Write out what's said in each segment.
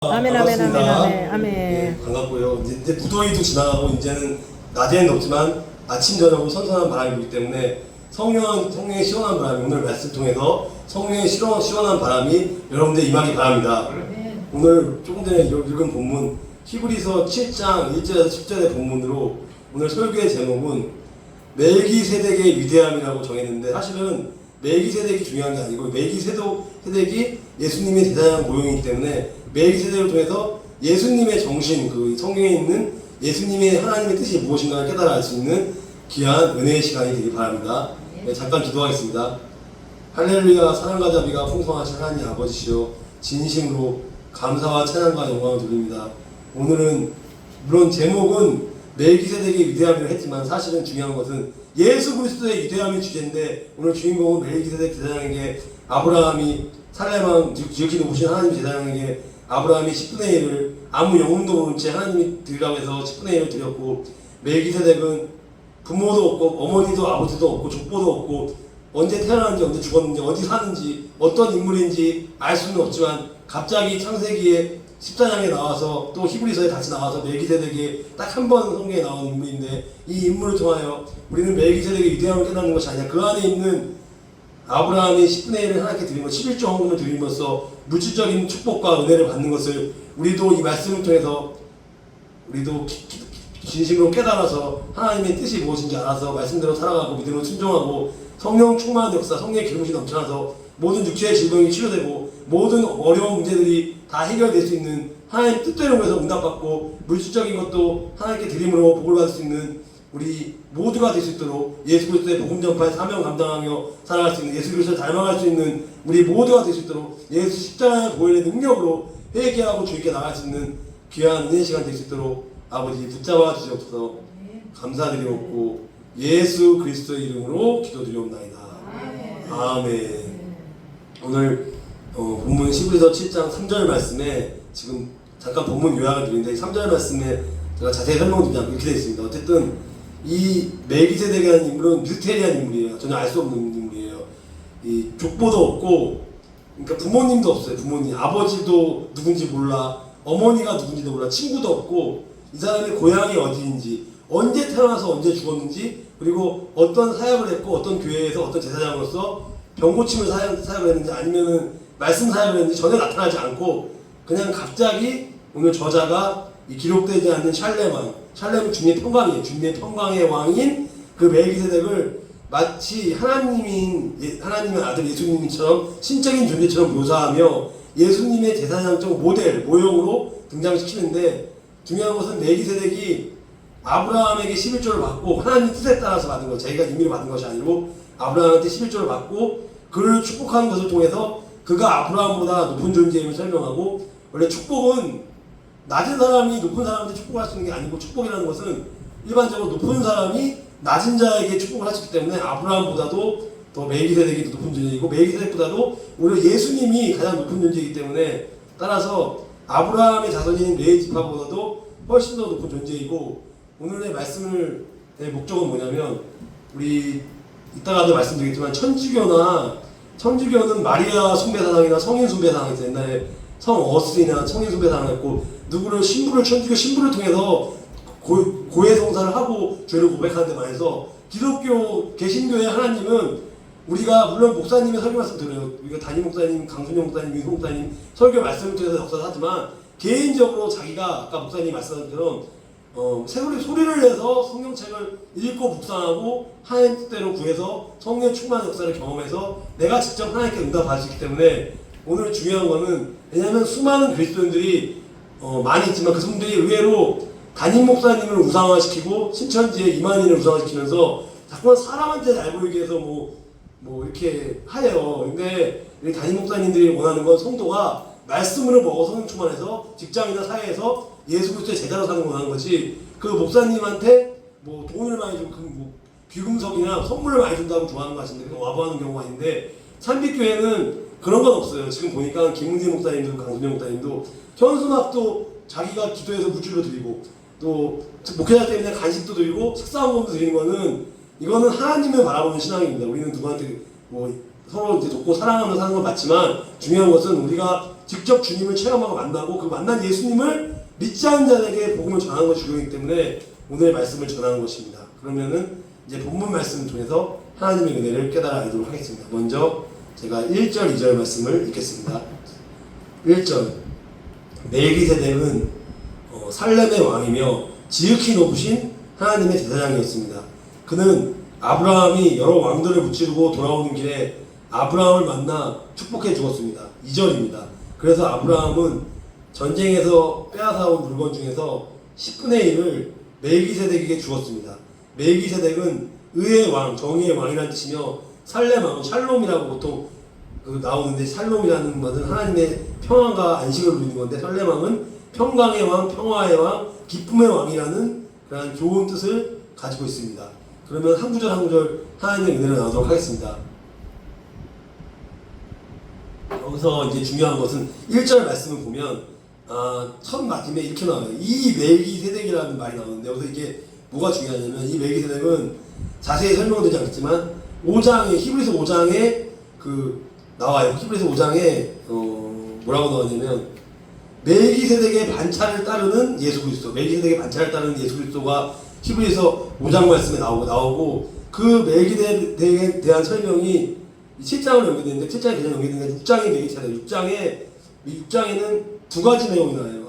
아멘, 아멘, 아멘, 반갑습니다. 아멘, 아멘. 예, 반갑고요. 이제 무더위도 지나가고 이제는 낮에는 덥지만 아침 저녁으로 선선한 바람이 불기 때문에 성령의 시원한 바람이 오늘 말씀 통해서 성령의 시원한 바람이 여러분들 임하기 바랍니다. 오늘 조금 전에 읽은 본문 히브리서 7장 1절에서 10절의 본문으로 오늘 설교의 제목은 멜기세덱의 위대함이라고 정했는데 사실은 멜기세덱이 중요한 게 아니고 멜기세덱이 예수님의 대단한 모형이기 때문에 멜기세덱을 통해서 예수님의 정신, 그 성경에 있는 예수님의 하나님의 뜻이 무엇인가를 깨달아 알 수 있는 귀한 은혜의 시간이 되길 바랍니다. 네, 잠깐 기도하겠습니다. 할렐루야. 사랑과 자비가 풍성하신 하나님 아버지시여, 진심으로 감사와 찬양과 영광을 드립니다. 오늘은 물론 제목은 멜기세덱의 위대함이라고 했지만 사실은 중요한 것은 예수 그리스도의 위대함이 주제인데, 오늘 주인공은 멜기세덱 제사장에게 아브라함이 살레망 지극히 높으신 하나님 제사장에게 아브라함이 10분의 1을 아무 영혼도 모른 채 하나님이 드리라고 해서 10분의 1을 드렸고, 멜기세덱은 부모도 없고 어머니도 아버지도 없고 족보도 없고 언제 태어났는지 언제 죽었는지 어디 사는지 어떤 인물인지 알 수는 없지만 갑자기 창세기에 14장에 나와서 또 히브리서에 다시 나와서 멜기세덱이 딱 한 번 성경에 나온 인물인데, 이 인물을 통하여 우리는 멜기세덱의 위대함을 깨닫는 것이 아니라 그 안에 있는 아브라함이 10분의 1을 하나님께 드린 것, 11조 헌금을 드림으로써 물질적인 축복과 은혜를 받는 것을 우리도 이 말씀을 통해서 우리도 진심으로 깨달아서 하나님의 뜻이 무엇인지 알아서 말씀대로 살아가고 믿음으로 순종하고 성령 충만한 역사, 성령의 기름이 넘쳐나서 모든 육체의 질병이 치료되고 모든 어려운 문제들이 다 해결될 수 있는 하나님 뜻대로 해서 응답받고 물질적인 것도 하나님께 드림으로 복을 받을 수 있는 우리 모두가 될 수 있도록 예수 그리스도의 복음 전파의 사명 감당하며 살아갈 수 있는, 예수 그리스도를 닮아갈 수 있는 우리 모두가 될 수 있도록 예수 십자가의 보혈의 능력으로 회개하고 주님께 나갈 수 있는 귀한 은혜 시간 될 수 있도록 아버지 붙잡아 주시옵소서. 감사드리옵고 예수 그리스도의 이름으로 기도드리옵나이다. 아멘. 오늘 본문 히브리서 7장 3절 말씀에 지금 잠깐 본문 요약을 드리는데, 3절 말씀에 제가 자세히 설명드리지 않고 이렇게 되어 있습니다. 어쨌든 이 멜기세덱이라는 인물은 미스테리한 인물이에요. 전혀 알 수 없는 인물이에요. 이 족보도 없고, 그러니까 부모님도 없어요. 부모님, 아버지도 누군지 몰라, 어머니가 누군지도 몰라, 친구도 없고, 이 사람의 고향이 어디인지, 언제 태어나서 언제 죽었는지, 그리고 어떤 사역을 했고 어떤 교회에서 어떤 제사장으로서 병고침을 사역을 했는지 아니면은 말씀 사역을 했는지 전혀 나타나지 않고, 그냥 갑자기 오늘 저자가 이 기록되지 않는 샬렘은 주님의 평강이에요. 주님의 평강의 왕인 그 멜기세덱을 마치 하나님의 아들 예수님처럼 신적인 존재처럼 묘사하며 예수님의 제사장적 모델, 모형으로 등장시키는데, 중요한 것은 멜기세덱이 아브라함에게 11조를 받고 하나님 뜻에 따라서 받은 것, 자기가 임의로 받은 것이 아니고 아브라함한테 11조를 받고 그를 축복하는 것을 통해서 그가 아브라함보다 높은 존재임을 설명하고, 원래 축복은 낮은 사람이 높은 사람한테 축복을 할 수 있는 게 아니고, 축복이라는 것은 일반적으로 높은 사람이 낮은 자에게 축복을 할 수 있기 때문에 아브라함보다도 더 멜기세덱이 높은 존재이고, 멜기세덱보다도 오히려 예수님이 가장 높은 존재이기 때문에, 따라서 아브라함의 자손인 레위 지파보다도 훨씬 더 높은 존재이고, 오늘의 말씀의 목적은 뭐냐면, 우리 이따가도 말씀드리겠지만 천주교는 마리아 숭배사상이나 성인 숭배사상이 있어요. 옛날에 성어스이나 성인 숭배사상을 했고, 누구를 천주교 신부를 통해서 고해 성사를 하고 죄를 고백하는 데 반해서 기독교 개신교의 하나님은, 우리가 물론 목사님의 설교 말씀 들어요. 우리가 담임 목사님, 강순영 목사님, 윤호 목사님 설교 말씀을 통해서 역사를 하지만, 개인적으로 자기가 아까 목사님이 말씀하신 것처럼 소리를 내서 성경책을 읽고 묵상하고 하나님 뜻대로 구해서 성령 충만한 역사를 경험해서 내가 직접 하나님께 응답받을 수 있기 때문에, 오늘 중요한 거는, 왜냐하면 수많은 그리스도인들이 많이 있지만 그 분들이 의외로 담임 목사님을 우상화시키고 신천지의 이만희를 우상화시키면서 자꾸만 사람한테 잘 보이기 위해서 뭐 이렇게 하래요. 근데 우리 담임 목사님들이 원하는 건 성도가 말씀으로 먹어 성령 충만해서 직장이나 사회에서 예수 그리스도의 제자로 사는 걸 원하는 것이, 그 목사님한테 뭐 돈을 많이 주고 뭐 귀금속이나 선물을 많이 준다고 좋아하는 것 같은데, 그건 와보하는 경우가 있는데, 참빛교회는 그런 건 없어요. 지금 보니까 김웅재 목사님도 강순영 목사님도 현수막도 자기가 기도해서 물질로 드리고, 또 목회자 때문에 간식도 드리고 식사원금도 드리는 거는, 이거는 하나님을 바라보는 신앙입니다. 우리는 누구한테 뭐 서로 이제 돕고 사랑하면서 사는 건 맞지만, 중요한 것은 우리가 직접 주님을 체험하고 만나고 그 만난 예수님을 믿지 않는 자에게 복음을 전하는 것이 주요이기 때문에 오늘 말씀을 전하는 것입니다. 그러면은 이제 본문 말씀을 통해서 하나님의 은혜를 깨달아 알도록 하겠습니다. 먼저 제가 1절, 2절 말씀을 읽겠습니다. 1절 멜기세덱은 살렘의 왕이며 지극히 높으신 하나님의 제사장이었습니다. 그는 아브라함이 여러 왕들을 무찌르고 돌아오는 길에 아브라함을 만나 축복해 주었습니다. 2절입니다. 그래서 아브라함은 전쟁에서 빼앗아온 물건 중에서 10분의 1을 멜기세덱에게 주었습니다. 멜기세덱은 의의 왕, 정의의 왕이라는 뜻이며 살렘 왕은 샬롬이라고 보통 나오는데 샬롬이라는 것은 하나님의 평안과 안식을 누리는 건데 살렘 왕은 평강의 왕, 평화의 왕, 기쁨의 왕이라는 그런 좋은 뜻을 가지고 있습니다. 그러면 한 구절 한 구절 하나님의 은혜를 나누도록 하겠습니다. 여기서 이제 중요한 것은 1절 말씀을 보면 첫 마침에 이렇게 나와요. 이 멜기세덱이라는 말이 나오는데 여기서 이게 뭐가 중요하냐면 이 멜기세덱은 자세히 설명되지 않겠지만 5장에 히브리서 5장에 나와요. 히브리서 5장에 뭐라고 나오냐면 멜기세덱의 반차를 따르는 예수 그리스도, 멜기세덱의 반차를 따르는 예수 그리스도가 히브리서 5장 말씀에 나오고 그 멜기세덱에 대한 설명이 7장으로 연결되는데 7장에 그냥 연결되는데 6장이 되게 차례요. 6장에는 두 가지 내용이 나와요.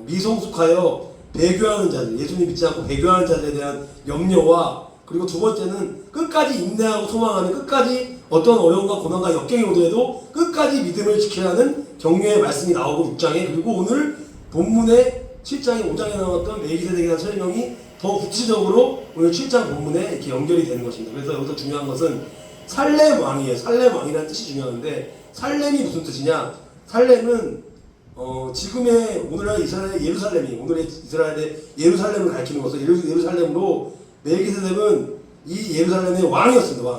미성숙하여 배교하는 자들, 예수님 믿지 않고 배교하는 자들에 대한 염려와 그리고 두 번째는 끝까지 인내하고 소망하는 끝까지 어떤 어려움과 고난과 역경이 오더라도 끝까지 믿음을 지키라는 격려의 말씀이 나오고 6장에 그리고 오늘 본문의 7장에 5장에 나왔던 멜기세덱에 대한 설명이 더 구체적으로 오늘 7장 본문에 이렇게 연결이 되는 것입니다. 그래서 여기서 중요한 것은 살렘 왕이에요. 살렘 왕이라는 뜻이 중요한데 살렘이 무슨 뜻이냐? 살렘은 지금의 오늘날 이스라엘의 예루살렘이 오늘의 이스라엘의 예루살렘을 가리키는 것은 예루살렘으로 멜기세덱은 이 예루살렘의 왕이었습니다.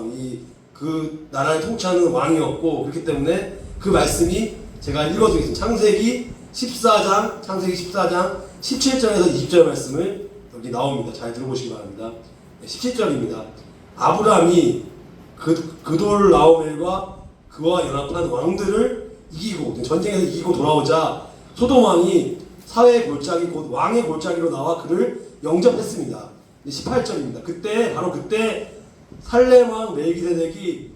그 나라를 통치하는 왕이었고 그렇기 때문에 그 말씀이 제가 읽어드리겠습니다. 창세기 14장 17절에서 20절 말씀을 여기 나옵니다. 잘 들어보시기 바랍니다. 17절입니다. 아브라함이 그돌라오멜과 그와 연합한 왕들을 이기고 전쟁에서 이기고 돌아오자 소돔 왕이 사회의 골짜기 곧 왕의 골짜기로 나와 그를 영접했습니다. 18절입니다. 바로 그때 살렘 왕 멜기세덱이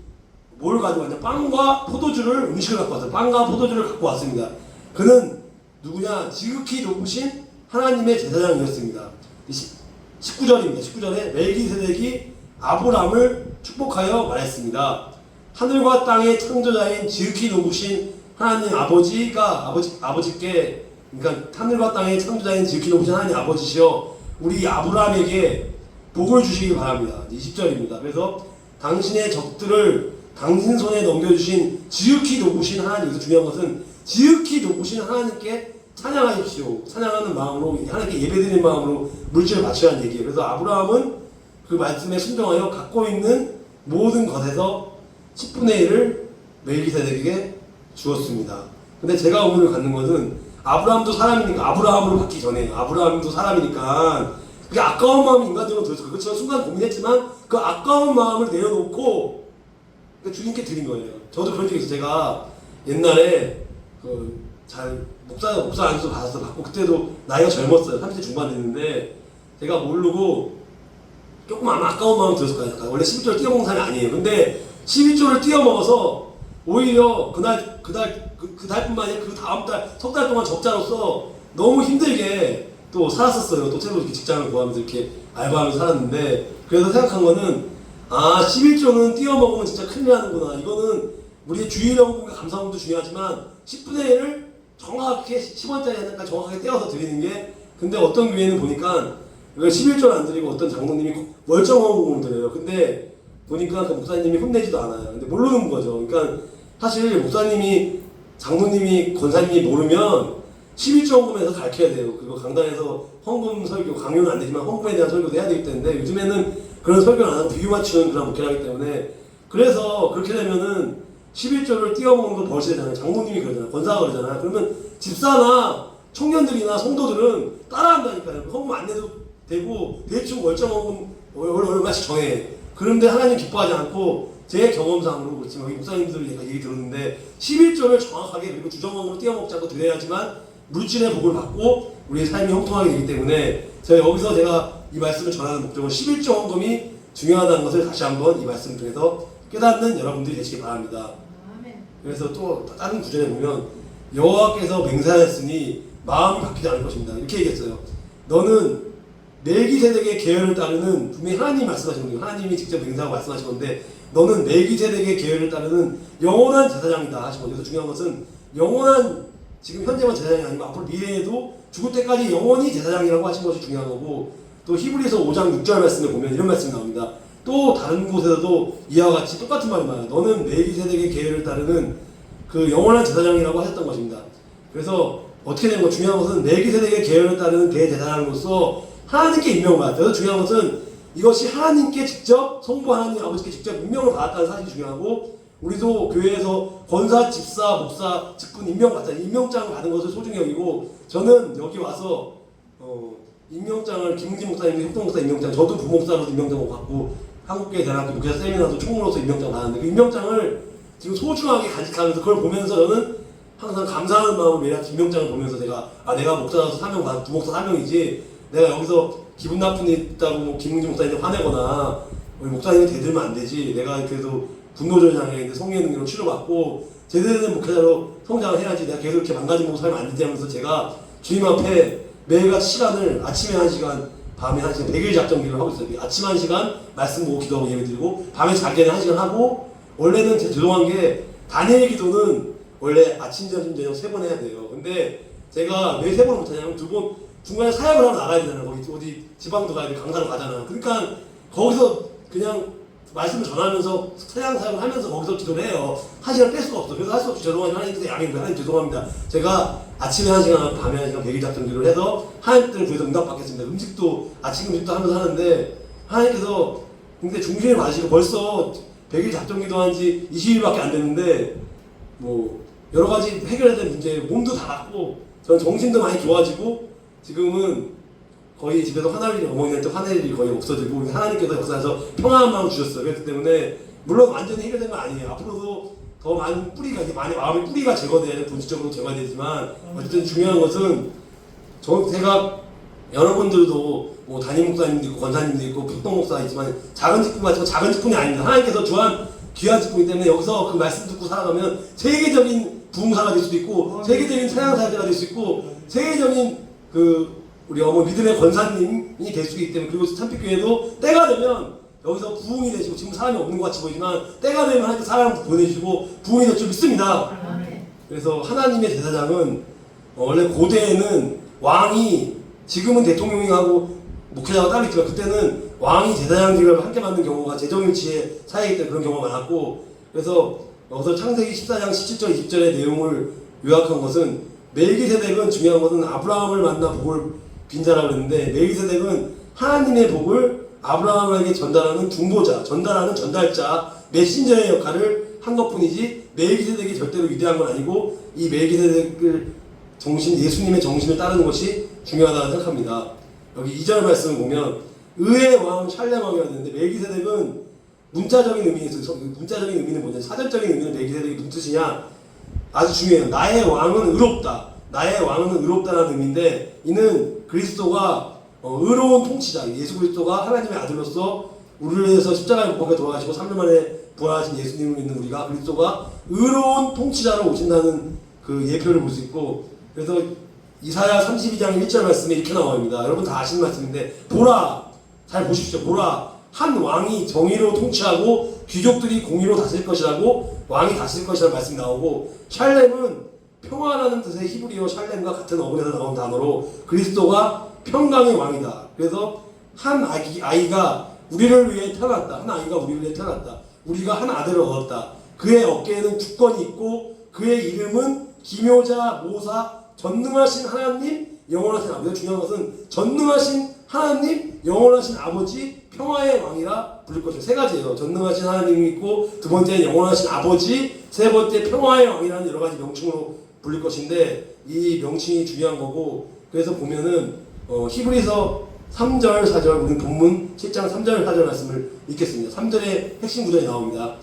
뭘 가지고 왔냐? 빵과 포도주를 음식을 갖고 왔어요. 빵과 포도주를 갖고 왔습니다. 그는 누구냐? 지극히 높으신 하나님의 제사장이었습니다. 19절입니다. 19절에 멜기세덱이 아브람을 축복하여 말했습니다. 하늘과 땅의 창조자인 지극히 높으신 하나님 아버지께 그러니까 하늘과 땅의 창조자인 지극히 높으신 하나님 아버지시여 우리 아브람에게 복을 주시기 바랍니다. 20절입니다. 그래서 당신의 적들을 당신 손에 넘겨주신 지극히 높으신 하나님, 여기서 중요한 것은 지극히 높으신 하나님께 찬양하십시오. 찬양하는 마음으로 하나님께 예배드리는 마음으로 물질을 바쳐야 하는 얘기예요. 그래서 아브라함은 그 말씀에 순종하여 갖고 있는 모든 것에서 10분의 1을 멜기세덱에게 주었습니다. 근데 제가 오늘 갖는 것은 아브라함도 사람이니까 아브라함으로 받기 전에 아브라함도 사람이니까 그게 아까운 마음이 인간적으로 들었을 거예요. 그렇지만 순간 고민했지만 그 아까운 마음을 내려놓고 주님께 드린 거예요. 저도 그런 적이 있어요. 제가 옛날에 목사 안수 받고 그때도 나이가 젊었어요. 30대 중반 됐는데 제가 모르고 조금 아까운 마음 들었을 거예요. 원래 11조를 띄워먹는 사람이 아니에요. 근데 11조를 띄워먹어서 오히려 그달뿐만 아니라 그 다음 달, 석 달 동안 적자로서 너무 힘들게 또 살았었어요. 또 새로 이렇게 직장을 구하면서 이렇게 알바하면서 살았는데 그래서 생각한 거는 11조는 띄워먹으면 진짜 큰일 나는구나. 이거는 우리의 주일연금과 감사원도 중요하지만 10분의 1을 정확하게 10원짜리 하나까지 정확하게 떼어서 드리는 게 근데 어떤 교회는 보니까 이걸 11조를 안 드리고 어떤 장로님이 월정원금을 드려요. 근데 보니까 그 목사님이 혼내지도 않아요. 근데 모르는 거죠. 그러니까 사실 목사님이 장로님이 권사님이 모르면 11조 헌금에서 가르쳐야 돼요. 그리고 강단에서 헌금 설교 강요는 안 되지만 헌금에 대한 설교도 해야 되기 때문에 요즘에는 그런 설교를 안 하고 비유 맞추는 그런 목회를 하기 때문에 그래서 그렇게 되면은 11조를 띄워먹는 걸 벌써야 장모님이 그러잖아. 권사가 그러잖아. 그러면 집사나 청년들이나 성도들은 따라한다니까요. 헌금 안 내도 되고 대충 월정 헌금 얼마씩 정해. 그런데 하나님 기뻐하지 않고 제 경험상으로 그렇지만 여기 목사님들 얘기 들었는데 11조를 정확하게 그리고 주정왕으로 띄어먹지 않고 드려야지만 물질의 복을 받고 우리의 삶이 형통하게 되기 때문에 여기서 제가 이 말씀을 전하는 목적은 11조 헌금이 중요하다는 것을 다시 한번 이 말씀 통해서 깨닫는 여러분들이 되시기 바랍니다. 그래서 또 다른 구절에 보면 여호와께서 맹세하였으니 마음이 바뀌지 않을 것입니다. 이렇게 얘기했어요. 너는 멜기세덱의 계열을 따르는, 분명히 하나님이 말씀하신 거예요. 하나님이 직접 맹세하고 말씀하신 건데 너는 멜기세덱의 계열을 따르는 영원한 제사장이다 하신 거죠. 그래서 중요한 것은 영원한, 지금 현재만 제사장이 아니고 앞으로 미래에도 죽을 때까지 영원히 제사장이라고 하신 것이 중요한 거고, 또 히브리서 5장 6절 말씀에 보면 이런 말씀이 나옵니다. 또 다른 곳에서도 이와 같이 똑같은 말이 나와요. 너는 멜기세덱의 계율을 따르는 그 영원한 제사장이라고 하셨던 것입니다. 그래서 어떻게 된 거, 중요한 것은 멜기세덱의 계율을 따르는 대제사장으로서 하나님께 임명을 받았다. 그래서 중요한 것은 이것이 하나님께 직접, 성부 하나님 아버지께 직접 임명을 받았다는 사실이 중요하고, 우리도 교회에서 권사, 집사, 목사, 직분 임명받잖아요. 임명장을 받은 것을 소중히 여기고, 저는 여기 와서 임명장을, 김웅진 목사님도 협동 목사 임명장, 저도 부목사로서 임명장을 받고 한국교회 대학교 목회자 세미나도 총무로서 임명장 받았는데, 그 임명장을 지금 소중하게 간직하면서 그걸 보면서 저는 항상 감사하는 마음으로 매일 임명장을 보면서 내가 목사로서 사명 받은 부목사 사명이지, 내가 여기서 기분 나쁜 일 있다고 뭐 김웅진 목사님한테 화내거나 우리 목사님이 대들면 안 되지, 내가 그래도 분노절 장애인데 성령의 능력으로 치료받고 제대로 된 목회자로 성장을 해야지, 내가 계속 이렇게 망가진 목사 살면 안 되지 하면서 제가 주님 앞에 매일같이 시간을, 아침에 1시간, 밤에 1시간, 100일 작정기를 하고 있어요. 아침 1시간 말씀 보고 기도하고 예배 드리고, 밤에 잘 때는 1시간 하고, 원래는 제 죄송한 게 다니엘 기도는 원래 아침, 점심, 저녁 3번 해야 돼요. 근데 제가 왜 3번을 못하냐면 2번 중간에 사역을 하면 나가야 되잖아요. 어디 지방도 가야 돼, 강사로 가잖아. 그러니까 거기서 그냥 말씀을 전하면서 사양 사역을 하면서 거기서 기도를 해요. 1시간 뺄 수가 없어. 그래서 할 수 없이 죄송하지만 하나님께서 양해를, 하나님 죄송합니다. 제가 아침에 1시간, 밤에 1시간 100일 작정기를 해서 하나님들 구해서 응답받겠습니다. 음식도 아침 음식도 하면서 하는데 하나님께서 근데 중심을 맞으시고 벌써 100일 작정기도 한 지 20일밖에 안 됐는데 뭐 여러 가지 해결해야 될 문제, 몸도 다 낫고 저는 정신도 많이 좋아지고 지금은 거의 집에서 화날 일이, 어머니한테 화낼 일이 거의 없어지고 하나님께서 역사에서 평안한 마음을 주셨어요. 그렇기 때문에 물론 완전히 해결된 건 아니에요. 앞으로도 더 많은 뿌리가, 많이 마음의 뿌리가 제거돼야 돼, 본질적으로 제거되지만 어쨌든 중요한 것은 제가 여러분들도 뭐 담임 목사님도 있고 권사님도 있고 북동 목사가 있지만 작은 직분 같지만 작은 직분이 아닙니다. 하나님께서 주한 귀한 직분이기 때문에 여기서 그 말씀 듣고 살아가면 세계적인 부흥사가 될 수도 있고 세계적인 찬양사가 될 수 있고 세계적인 우리 어머 믿음의 권사님이 될 수 있기 때문에, 그리고 참빛교회도 때가 되면 여기서 부흥이 되시고, 지금 사람이 없는 것 같이 보이지만 때가 되면 하나님께 사람을 보내주시고 부흥이 될 줄 믿습니다. 그래서 하나님의 제사장은 원래 고대에는 왕이, 지금은 대통령하고 목회자가 따로 있지만 그때는 왕이 제사장직을 함께 맡는 경우가 재정일치의 사이이기 때문에 그런 경우가 많았고, 그래서 여기서 창세기 14장 17절 20절의 내용을 요약한 것은, 멜기세덱은 중요한 것은 아브라함을 만나 복을 빈 자라고 그랬는데, 멜기세덱은 하나님의 복을 아브라함에게 전달하는 중보자, 전달하는 전달자, 메신저의 역할을 한 것뿐이지 멜기세덱이 절대로 위대한 건 아니고, 이 멜기세덱을 예수님의 정신을 따르는 것이 중요하다고 생각합니다. 여기 2절 말씀을 보면 의의 왕 샬렘 왕이었는데, 멜기세덱은 문자적인 의미가 있어요. 문자적인 의미는 뭐냐, 사전적인 의미는 멜기세덱이 무슨 뜻이냐, 아주 중요해요. 나의 왕은 의롭다. 나의 왕은 의롭다라는 의미인데, 이는 그리스도가 의로운 통치자, 예수 그리스도가 하나님의 아들로서 우리를 위해서 십자가에 못 박혀 돌아가시고 3년 만에 부활하신 예수님을 믿는 우리가 그리스도가 의로운 통치자로 오신다는 그 예표를 볼 수 있고, 그래서 이사야 32장 1절 말씀에 이렇게 나옵니다. 여러분 다 아시는 말씀인데, 보라, 잘 보십시오. 보라, 한 왕이 정의로 통치하고 귀족들이 공의로 다스릴 것이라고, 왕이 다스릴 것이라는 말씀이 나오고, 샬렘은 평화라는 뜻의 히브리어 샬렘과 같은 어근에서 나온 단어로 그리스도가 평강의 왕이다. 그래서 한 아이가 우리를 위해 태어났다. 한 아이가 우리를 위해 태어났다. 우리가 한 아들을 얻었다. 그의 어깨에는 주권이 있고 그의 이름은 기묘자, 모사, 전능하신 하나님, 영원하신 아버지. 중요한 것은 전능하신 하나님, 영원하신 아버지, 평화의 왕이라 부를 것이죠. 세 가지예요. 전능하신 하나님이 있고, 두 번째는 영원하신 아버지, 세 번째 평화의 왕이라는 여러 가지 명칭으로 부를 것인데, 이 명칭이 중요한 거고, 그래서 보면은 히브리서 3절 4절, 우리 본문 7장 3절 4절 말씀을 읽겠습니다. 3절에 핵심 구절이 나옵니다.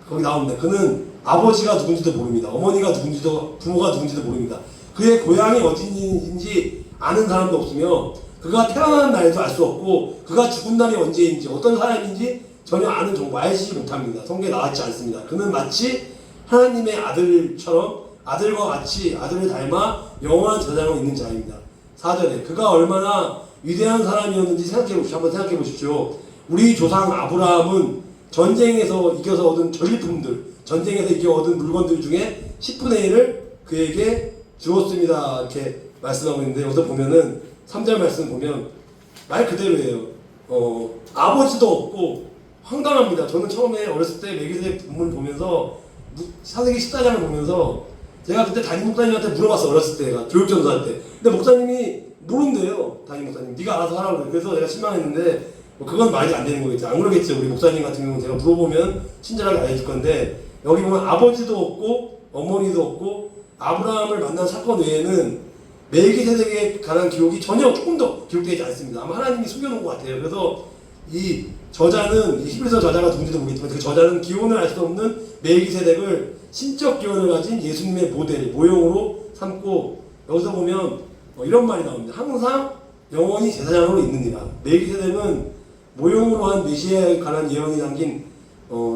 거기 나옵니다. 그는 아버지가 누군지도 모릅니다. 어머니가 누군지도, 부모가 누군지도 모릅니다. 그의 고향이 어딘지 아는 사람도 없으며 그가 태어난 날도 알 수 없고 그가 죽은 날이 언제인지 어떤 사람인지 전혀 아는 정보 알지 못합니다. 성경에 나왔지 않습니다. 그는 마치 하나님의 아들처럼 아들과 같이 아들을 닮아 영원한 제사장으로 있는 자입니다. 4절에 그가 얼마나 위대한 사람이었는지 한번 생각해 보십시오. 우리 조상 아브라함은 전쟁에서 이겨서 얻은 전리품들, 전쟁에서 이겨 얻은 물건들 중에 10분의 1을 그에게 주었습니다. 이렇게 말씀하고 있는데 여기서 보면은 3절 말씀 보면 말 그대로예요. 아버지도 없고 황당합니다. 저는 처음에 어렸을 때 멜기세덱 본문을 보면서 사세기 14장을 보면서 제가 그때 담임 목사님한테 물어봤어. 어렸을 때가 교육전도할 때. 근데 목사님이 모른대요. 담임 목사님. 네가 알아서 하라고 그래. 그래서 내가 실망했는데 뭐 그건 말이 안 되는 거겠죠. 안 그러겠죠. 우리 목사님 같은 경우는 제가 물어보면 친절하게 알려줄 건데 여기 보면 아버지도 없고 어머니도 없고 아브라함을 만난 사건 외에는 멜기세덱에 관한 기록이 전혀 조금 더 기록되지 않습니다. 아마 하나님이 숨겨놓은 것 같아요. 그래서 이 저자는 이 히브리서 저자가 누군지도 모르겠지만 그 저자는 기원을 알 수 없는 멜기세덱을 신적 기원을 가진 예수님의 모델, 모형으로 삼고 여기서 보면 이런 말이 나옵니다. 항상 영원히 제사장으로 있느니라. 멜기세덱은 모형으로 한 메시아에 관한 예언이 담긴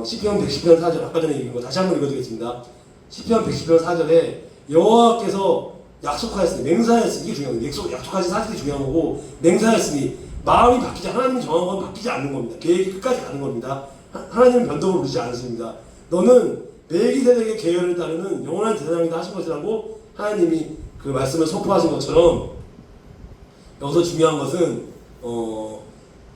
시편 110편 4절 아까 전에 읽은 거 다시 한번 읽어드리겠습니다. 시편 110편 4절에 여호와께서 약속하였으니 맹세하였으니 이게 중요해요. 약속하신 사실이 중요한 거고 맹세하였으니 마음이 바뀌지 하나님이 정한 건 바뀌지 않는 겁니다. 계획이 끝까지 가는 겁니다. 하나님은 변동을 누리지 않으십니다. 너는 멜기세덱의 계열을 따르는 영원한 제사장이다 하신 것이라고 하나님이 그 말씀을 선포하신 것처럼 여기서 중요한 것은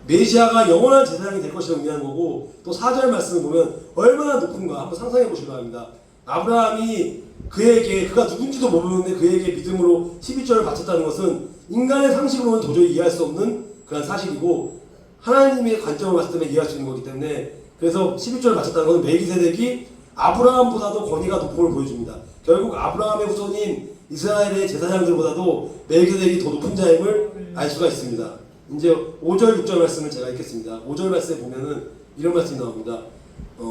메시아가 영원한 제사장이 될 것을 의미하는 거고 또 4절 말씀을 보면 얼마나 높은가 한번 상상해 보시기 바랍니다. 아브라함이 그에게 그가 누군지도 모르는데 그에게 믿음으로 11조를 바쳤다는 것은 인간의 상식으로는 도저히 이해할 수 없는 그런 사실이고 하나님의 관점을 봤을 때 이해할 수 있는 거기 때문에 그래서 11조를 바쳤다는 것은 멜기세덱이 아브라함보다도 권위가 높은 걸 보여줍니다. 결국 아브라함의 후손인 이스라엘의 제사장들보다도 멜기세덱이 더 높은 자임을 알 수가 있습니다. 이제 5절 6절 말씀을 제가 읽겠습니다. 5절 말씀에 보면은 이런 말씀이 나옵니다.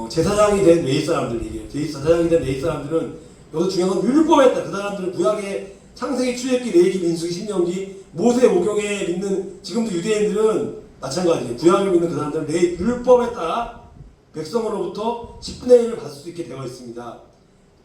제사장이 된 레위 사람들이 제사장이 된 레위 사람들은 여기서 중요한 건 율법에 따라 그 사람들은 구약의 창세기, 출애굽기, 레위기, 민수기, 신명기, 모세, 오경에 믿는 지금도 유대인들은 마찬가지예요. 구약을 믿는 그 사람들은 율법에 따라 백성으로부터 10분의 1을 받을 수 있게 되어 있습니다.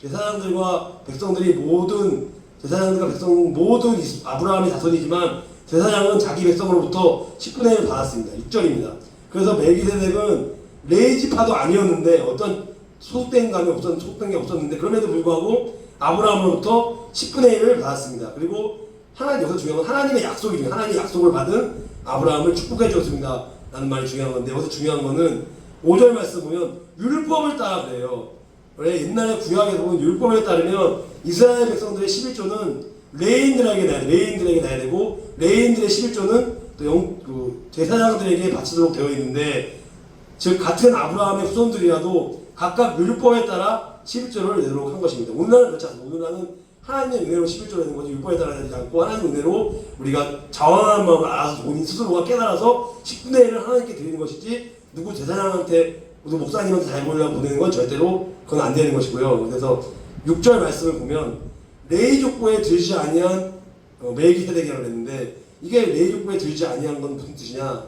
제사장들과 백성들이 모든 제사장들과 백성 모든 아브라함의 자손이지만 제사장은 자기 백성으로부터 10분의 1을 받았습니다. 6절입니다. 그래서 멜기세덱은 레이지파도 아니었는데 어떤 소속된 게 없었는데 그럼에도 불구하고 아브라함으로부터 10분의 1을 받았습니다. 그리고 여기서 중요한 건 하나님의 약속이죠. 하나님의 약속을 받은 아브라함을 축복해 주었습니다. 라는 말이 중요한 건데 여기서 중요한 거는 5절 말씀 보면 율법을 따라 그래요. 원래 옛날에 구약에서 보면 율법에 따르면 이스라엘 백성들의 11조는 레인들에게 나야 되고 레인들의 11조는 또 제사장들에게 바치도록 되어 있는데 즉 같은 아브라함의 후손들이라도 각각 율법에 따라 11조를 내도록 한 것입니다. 오늘날은 그렇지 않습니다. 오늘날은 하나님의 은혜로 11조를 내는 거지 율법에 따라 되지 않고 하나님의 은혜로 우리가 자원하는 마음을 알아서 본인 스스로가 깨달아서 10분의 1을 하나님께 드리는 것이지 누구 제사장한테 누구 목사님한테 잘 보이려고 보내는 건 절대로 그건 안 되는 것이고요. 그래서 6절 말씀을 보면 레위 족보에 들지 아니한 멜기세덱이라고 했는데 이게 레위 족보에 들지 아니한 건 무슨 뜻이냐?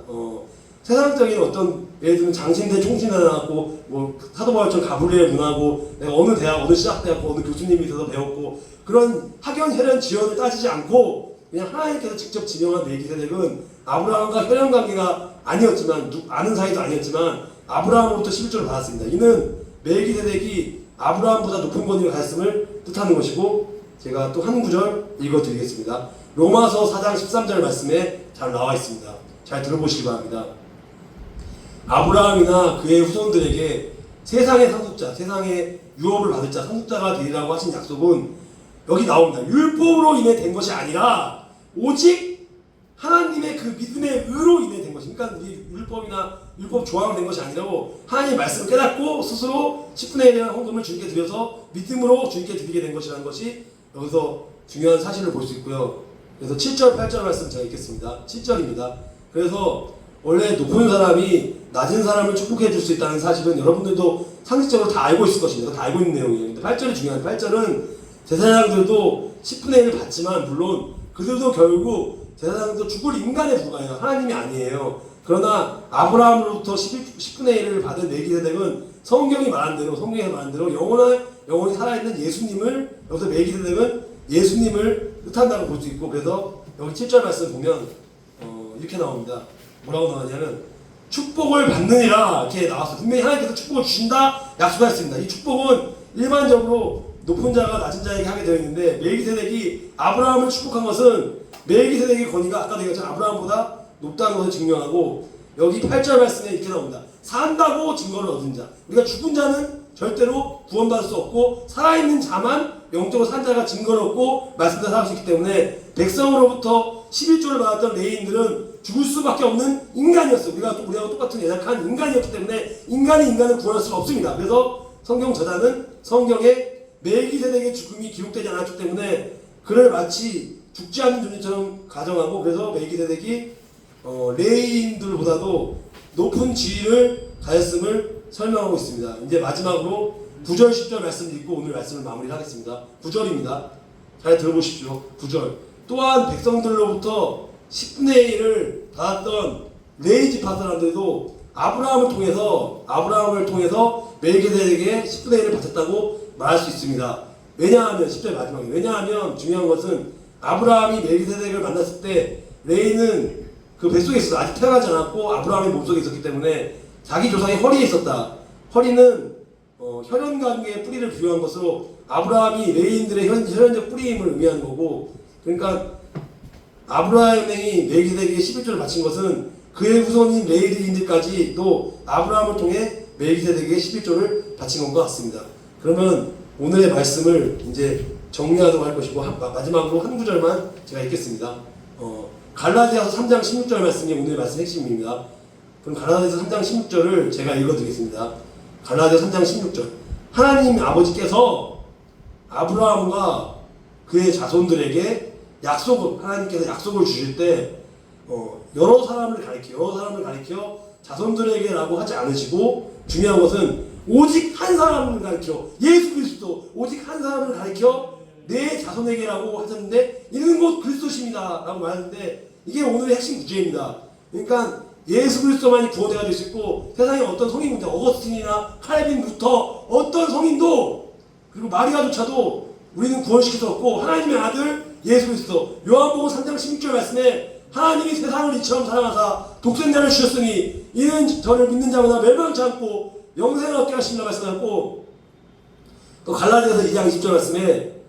세상적인 어떤 예를 들면 장신대 총신대 나왔고 뭐 사도바울처럼 가브리엘 문하고 내가 어느 대학 어느 시작대학고 어느 교수님이 있어서 배웠고 그런 학연 혈연 지연을 따지지 않고 그냥 하나님께서 직접 지명한 멜기세덱은 아브라함과 혈연 관계가 아니었지만 아는 사이도 아니었지만 아브라함으로부터 11조를 받았습니다. 이는 멜기세덱이 아브라함보다 높은 권위를 가졌음을 뜻하는 것이고 제가 또 한 구절 읽어드리겠습니다. 로마서 4장 13절 말씀에 잘 나와 있습니다. 잘 들어보시기 바랍니다. 아브라함이나 그의 후손들에게 세상의 상속자, 세상의 유업을 받을 자, 상속자가 되리라고 하신 약속은 여기 나옵니다. 율법으로 인해 된 것이 아니라 오직 하나님의 그 믿음의 의로 인해 된 것입니다. 그러니까 율법이나 율법 조항으로 된 것이 아니라고 하나님 말씀을 깨닫고 스스로 10분의 1의 헌금을 주님께 드려서 믿음으로 주님께 드리게 된 것이라는 것이 여기서 중요한 사실을 볼 수 있고요. 그래서 7절, 8절 말씀 제가 읽겠습니다. 7절입니다. 그래서 원래 높은 사람이 낮은 사람을 축복해 줄 수 있다는 사실은 여러분들도 상식적으로 다 알고 있을 것입니다. 다 알고 있는 내용이에요. 근데 8절이 중요한 8절은 제사장들도 10분의 1을 받지만 물론 그들도 결국 제사장도 죽을 인간에 불과해요. 하나님이 아니에요. 그러나 아브라함으로부터 10분의 1을 받은 멜기세덱은 성경이 말한 대로 영원히 살아있는 예수님을 여기서 멜기세덱은 예수님을 뜻한다고 볼 수 있고 그래서 여기 7절 말씀 보면 이렇게 나옵니다. 뭐라고 나오냐면 축복을 받느니라 이렇게 나왔어요. 분명히 하나님께서 축복을 주신다 약속하셨습니다. 이 축복은 일반적으로 높은 자가 낮은 자에게 하게 되어 있는데 멜기세덱이 아브라함을 축복한 것은 멜기세덱의 권위가 아까 얘기했던 아브라함보다 높다는 것을 증명하고 여기 8절 말씀에 이렇게 나옵니다. 산다고 증거를 얻은 자. 우리가 죽은 자는 절대로 구원받을 수 없고 살아있는 자만 영적으로 산 자가 증거를 얻고 말씀대로 살아갈 수 있기 때문에 백성으로부터 11조를 받았던 레위인들은 죽을 수밖에 없는 인간이었어요. 우리가 똑같은 연약한 인간이었기 때문에 인간이 인간을 구원할 수가 없습니다. 그래서 성경 저자는 성경에 멜기세덱의 죽음이 기록되지 않았기 때문에 그를 마치 죽지 않는 존재처럼 가정하고 그래서 멜기세덱이 레위인들보다도 높은 지위를 가졌음을 설명하고 있습니다. 이제 마지막으로 9절 10절 말씀을 읽고 오늘 말씀을 마무리하겠습니다. 9절입니다. 잘 들어보십시오. 9절 또한 백성들로부터 10분의 1을 받았던 레위 지파 사람들도 아브라함을 통해서 멜기세덱에게 10분의 1을 받았다고 말할 수 있습니다. 왜냐하면 10절 마지막에 왜냐하면 중요한 것은 아브라함이 멜기세덱을 만났을 때 레위는 그 뱃속에 있었어. 아직 태어나지 않았고 아브라함의 몸속에 있었기 때문에 자기 조상의 허리에 있었다. 허리는 혈연관계의 뿌리를 비유한 것으로 아브라함이 레위인들의 혈연적 뿌리임을 의미하는 거고 그러니까 아브라함이 멜기세덱에게 11조를 바친 것은 그의 후손인 레위인들까지 또 아브라함을 통해 멜기세덱에게 11조를 바친 것과 같습니다. 그러면 오늘의 말씀을 이제 정리하도록 할 것이고 마지막으로 한 구절만 제가 읽겠습니다. 갈라디아서 3장 16절 말씀이 오늘의 말씀 핵심입니다. 그럼 갈라디아서 3장 16절을 제가 읽어드리겠습니다. 갈라디아서 3장 16절 하나님 아버지께서 아브라함과 그의 자손들에게 하나님께서 약속을 주실 때 여러 사람을 가리켜 자손들에게라고 하지 않으시고 중요한 것은 오직 한 사람을 가리켜 예수 그리스도 오직 한 사람을 가리켜 내 자손에게라고 하셨는데 이는 곧 그리스도십니다 라고 말하는데 이게 오늘의 핵심 구제입니다. 그러니까 예수 그리스도만이 구원에 가질 수 있고 세상에 어떤 성인군자 어거스틴이나 칼빈 루터 어떤 성인도 그리고 마리아조차도 우리는 구원시킬 수 없고 하나님의 아들 예수 그리스도 요한복음 3장 16절 말씀에 하나님이 세상을 이처럼 사랑하사 독생자를 주셨으니 이는 저를 믿는 자마다 멸망치 않고 영생을 얻게 하신다 말씀하셨고 또 갈라디아서 2장 20절 말씀에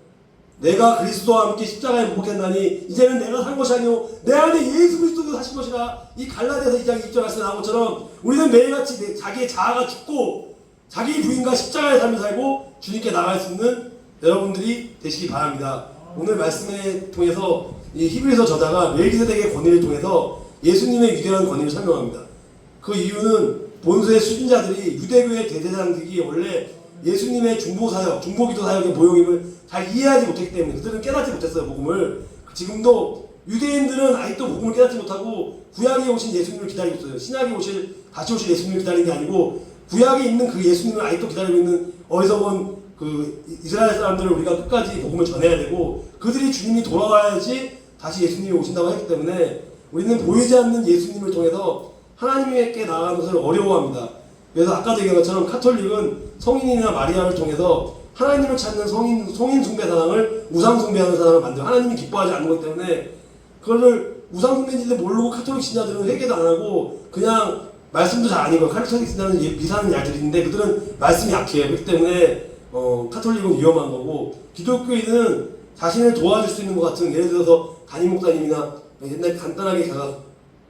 내가 그리스도와 함께 십자가에 못 박혔나니 이제는 내가 산 것이 아니오 내 안에 예수 그리스도가 사신 것이라 이 갈라디아서 2장 20절 말씀에 나온 것처럼 우리는 매일같이 자기의 자아가 죽고 자기 부인과 십자가의 삶을 살고 주님께 나갈 수 있는 여러분들이 되시기 바랍니다. 오늘 말씀을 통해서 이 히브리서 저자가 멜기세덱의 권위를 통해서 예수님의 위대한 권위를 설명합니다. 그 이유는 본소의 수진자들이 유대교의 대제사장들이 원래 예수님의 중보기도 사역의 모형임을 잘 이해하지 못했기 때문에 그들은 깨닫지 못했어요. 복음을. 지금도 유대인들은 아직도 복음을 깨닫지 못하고 구약에 오신 예수님을 기다리고 있어요. 신약에 다시 오실 예수님을 기다리는 게 아니고 구약에 있는 그 예수님을 아직도 기다리고 있는 어리석은 그 이스라엘 사람들을 우리가 끝까지 복음을 전해야 되고 그들이 주님이 돌아와야지 다시 예수님이 오신다고 했기 때문에 우리는 보이지 않는 예수님을 통해서 하나님께 나아가는 것을 어려워합니다. 그래서 아까도 얘기한 것처럼 카톨릭은 성인이나 마리아를 통해서 하나님을 찾는 성인 숭배 사상을 우상 숭배하는 사상을 만들어 하나님이 기뻐하지 않는 것 때문에 그거를 우상 숭배인지도 모르고 카톨릭 신자들은 회개도 안 하고 그냥 말씀도 잘 안 읽어요. 카톨릭 신자는 미사는 잘 드리는데 그들은 말씀이 약해요. 그렇기 때문에 카톨릭은 위험한 거고 기독교인은 자신을 도와줄 수 있는 것 같은 예를 들어서 담임 목사님이나 옛날 간단하게 제가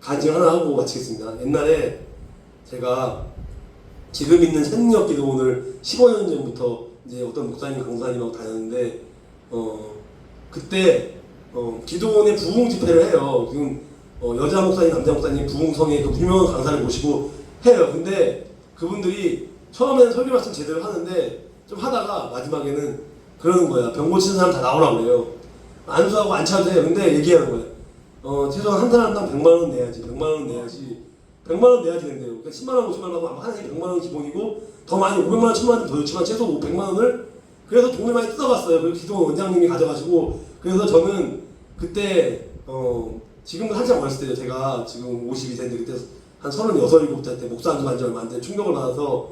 간증 하나 하고 마치겠습니다. 옛날에 제가 지금 있는 생력 기도원을 15년 전부터 이제 어떤 목사님 강사님하고 다녔는데 그때 기도원에 부흥 집회를 해요. 지금 여자 목사님 남자 목사님 부흥성에 그 유명한 강사를 모시고 해요. 근데 그분들이 처음에는 설교 말씀 제대로 하는데 좀 하다가 마지막에는 그러는 거야. 병 고치는 사람 다 나오라고 그래요. 안수하고 안 차도 돼요. 근데 얘기하는 거예요. 최소한 한 사람당 100만 원 내야지. 100만 원 내야지. 100만 원 내야 되는데요. 그러니까 10만 원, 50만 원 하고 아마 하나님 100만 원 기본이고 더 많이 500만 원, 1000만 원 더 줬지만 최소 100만 원을 그래서 돈을 많이 뜯어갔어요. 그리고 기도원 원장님이 가져가시고 그래서 저는 그때 지금은 한참 어렸을 때죠. 제가 지금 52세인데 그때 한 36, 7살 때 목사 안지 만지 얼마 안 돼 충격을 받아서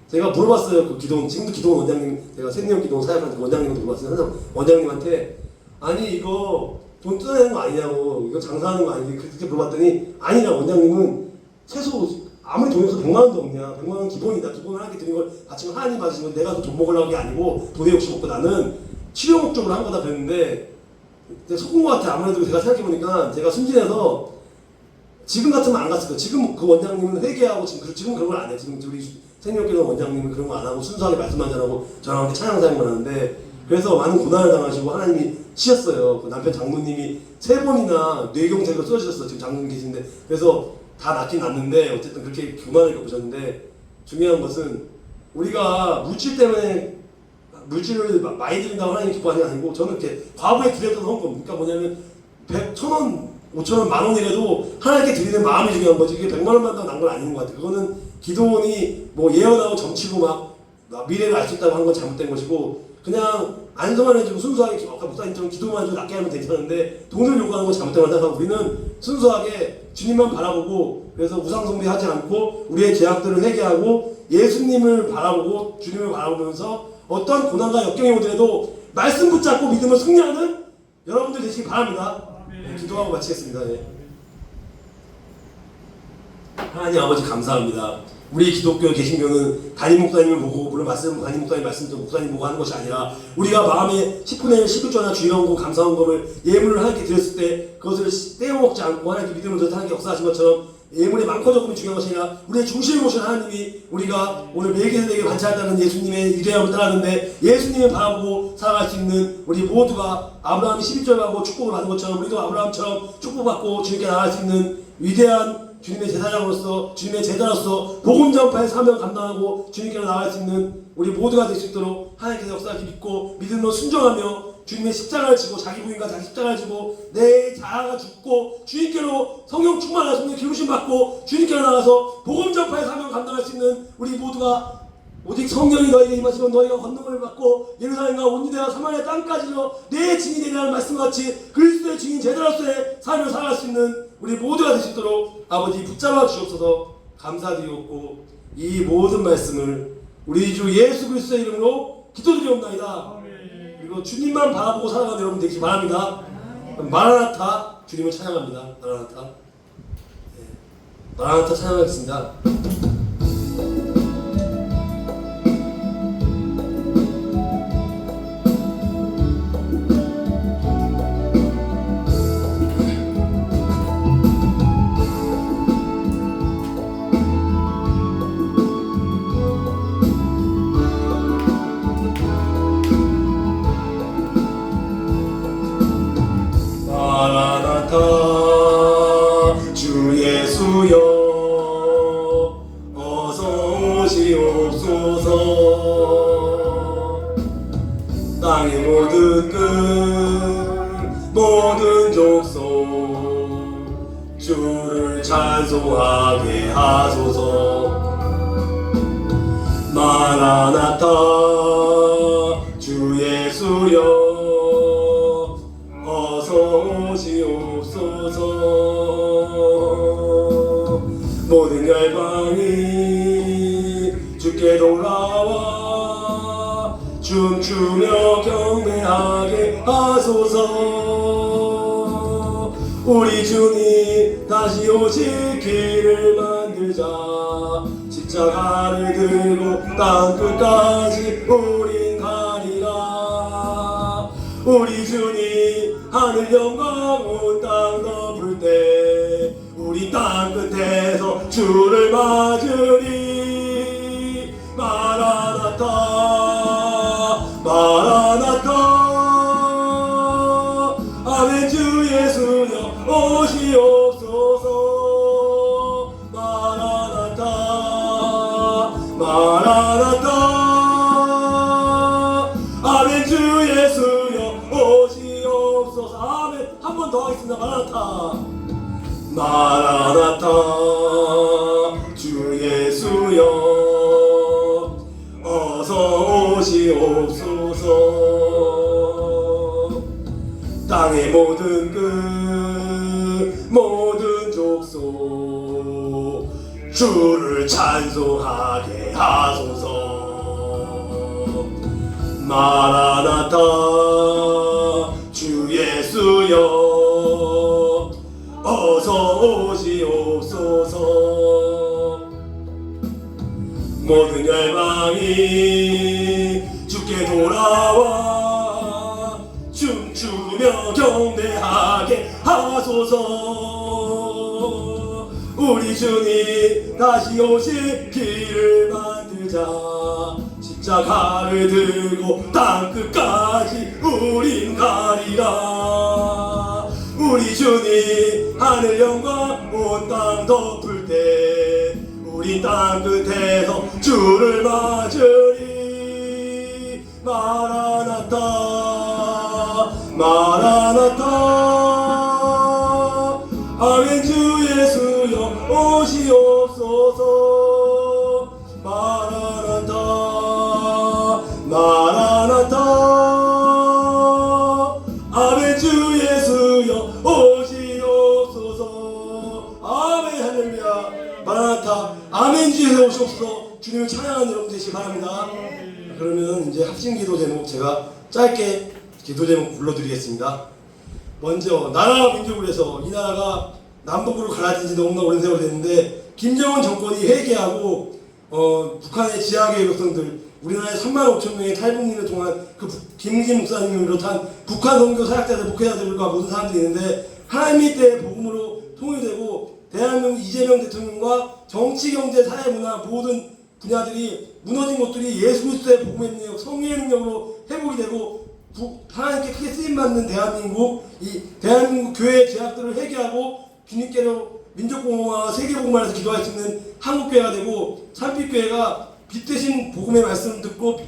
제가 물어봤어요. 그 기도원, 지금도 기도원 원장님, 제가 생명 기도원 사역하는 그 원장님한테 물어봤어요. 항상 원장님한테 아니 이거 돈 뜯어내는 거 아니냐고, 이거 장사하는 거 아니냐 그렇게 물어봤더니 아니냐, 원장님은 최소 아무리 돈이 없어 100만 원도 없냐, 100만 원 기본이다. 기본을 하나님께 드린 걸 바치면 하나님 받으신 건 내가 돈 먹으려고 한 게 아니고 돈에 욕심 없고 나는 치료 목적으로 한 거다 그랬는데 속은 것 같아. 아무래도 제가 생각해보니까 제가 순진해서 지금 같으면 안 갔을 거예요. 지금 그 원장님은 회개하고 지금 그런 걸 안 해. 지금 우리 생명기도 원장님은 그런 거 안 하고 순수하게 말씀만 잘하고 저랑 함께 찬양 사역만 하는데 그래서 많은 고난을 당하시고 하나님이 치셨어요. 그 남편 장모님이 3번이나 뇌경색으로 쓰러지셨어요. 지금 장모님 계신데 그래서 다 낫긴 낫는데 어쨌든 그렇게 고난을 겪으셨는데 중요한 것은 우리가 물질 때문에 물질을 많이 드린다고 하나님 기뻐하는 게 아니고 저는 이렇게 과부에 드렸던 헌금, 그러니까 뭐냐면 100, 1000원, 5000원, 만원이라도 하나님께 드리는 마음이 중요한 거지. 그게 100만 원 받다고 난 건 아닌 것 같아요. 그거는 기도원이 뭐 예언하고 점치고 막 미래를 알 수 있다고 한 건 잘못된 것이고 그냥 안성만 해주고 순수하게 아까 목사님처럼 기도만 해주고 낫게 하면 괜찮은데 돈을 요구하는 건 잘못된 거라고 생각하고 우리는 순수하게 주님만 바라보고 그래서 우상숭배하지 않고 우리의 죄악들을 회개하고 예수님을 바라보고 주님을 바라보면서 어떤 고난과 역경이 오더라도 말씀 붙잡고 믿음을 승리하는 여러분들 되시기 바랍니다. 네, 기도하고 마치겠습니다. 네. 하나님 아버지 감사합니다. 우리 기독교 개신교는 담임 목사님을 보고 물론 담임 목사님 말씀도 목사님 보고 하는 것이 아니라 우리가 마음에 10분의 1 11조나 주의원금 감사원금을 예물을 하나님께 드렸을 때 그것을 떼어먹지 않고 하나님께 믿음을 드려서 하나님께 역사하신 것처럼 예물의 많고 적음이 중요한 것이 아니라 우리의 중심을 보신 하나님이 우리가 오늘 멜기세덱에게 반차했다는 예수님의 유대함을 따랐는데 예수님을 바라보고 살아갈 수 있는 우리 모두가 아브라함이 11절하고 축복을 받은 것처럼 우리도 아브라함처럼 축복받고 주님께 나갈 수 있는 위대한 주님의 제사장으로서 주님의 제자로서 복음 전파의 사명 감당하고 주님께로 나갈 수 있는 우리 모두가 될 수 있도록 하나님께서 역사를 믿고 믿음으로 순종하며 주님의 십자가를 지고 자기 부인과 자기 십자가를 지고 내 자아가 죽고 주님께로 성령 충만한 성령 기르심 받고 주님께로 나가서 복음 전파의 사명 감당할 수 있는 우리 모두가 오직 성령이 너에게 임하시면 너희가 권능을 받고 예루살렘과 온 유대와 사마리아 땅까지로 내 증인이 되라는 말씀같이 그리스도의 증인 제자로서의 삶을 살아갈 수 있는 우리 모두가 될 수 있도록 아버지 붙잡아 주옵소서. 감사드리옵고 이 모든 말씀을 우리 주 예수 그리스도의 이름으로 기도드리옵나이다. 그리고 주님만 바라보고 살아가는 여러분 되시기 바랍니다. 마라나타 주님을 찬양합니다. 마라나타. 네. 마라나타 찬양하겠습니다. 주 예수여 어서 오시옵소서. 땅의 모든 끝 모든 족속 주를 찬송하게 하소서. 마라나타 주 예수여 오시옵소서. 모든 열방이 주께 돌아와 춤추며 경배하게 하소서. 우리 주님 다시 오실 길을 만들자. 십자가를 들고 땅 끝까지 우린 가리라. 우리 주님 하늘 영광 온 땅 덮을 때 우리 땅 끝에서 주를 맞으리. 마라나타 마라나타 아멘. 주 예수여 오시옵소서. 마라나타 마라나타 아멘. 주 예수여 오시옵소서. 아멘. 한 번 더 하겠습니다. 마라나타 마라나타 주 예수여 어서 오시옵소서. 땅의 모든 끝 모든 족속 주를 찬송하게 하소서. 마라나타 주 예수여 어서 오시옵소서. 모든 열방이 주께 돌아와 춤추며 경배하게 하소서. 우리 주님 다시 오실 길을 만들자. 십자가를 들고 땅끝까지 우린 가리라. 우리 주님 하늘 영광 온 땅 덮을 때 우린 땅끝에서 주를 맞으리. 마라나타 마라나타 아멘. 주 예수여 오시옵소서. 마라나타 마라나타 아멘. 주 예수여 오시옵소서. 아멘. 할렐루야. 마라나타 아멘. 주 예수여 오시옵소서. 주님을 찬양하는 여러분 되시기 바랍니다. 그러면 이제 합심기도 제목 제가 짧게 기도 제목 불러드리겠습니다. 먼저 나라와 민족을 위해서, 이 나라가 남북으로 갈라진 지 너무나 오랜 세월이 됐는데 김정은 정권이 회개하고 북한의 지하계의 백성들, 우리나라에 3만 5천 명의 탈북민을 통한 그 김웅진 목사님을 비롯한 북한 선교 사역자들, 목회자들과 모든 사람들이 있는데 하나님의 때의 복음으로 통일되고 대한민국 이재명 대통령과 정치, 경제, 사회, 문화 모든 분야들이 무너진 것들이 예수 그리스도의 복음의 능력, 성령의 능력으로 회복이 되고 하나님께 크게 쓰임받는 대한민국, 이 대한민국 교회의 죄악들을 회개하고 주님께로 민족공화와 세계복음화에서 기도할 수 있는 한국교회가 되고, 산빛교회가 빛 대신 복음의 말씀을 듣고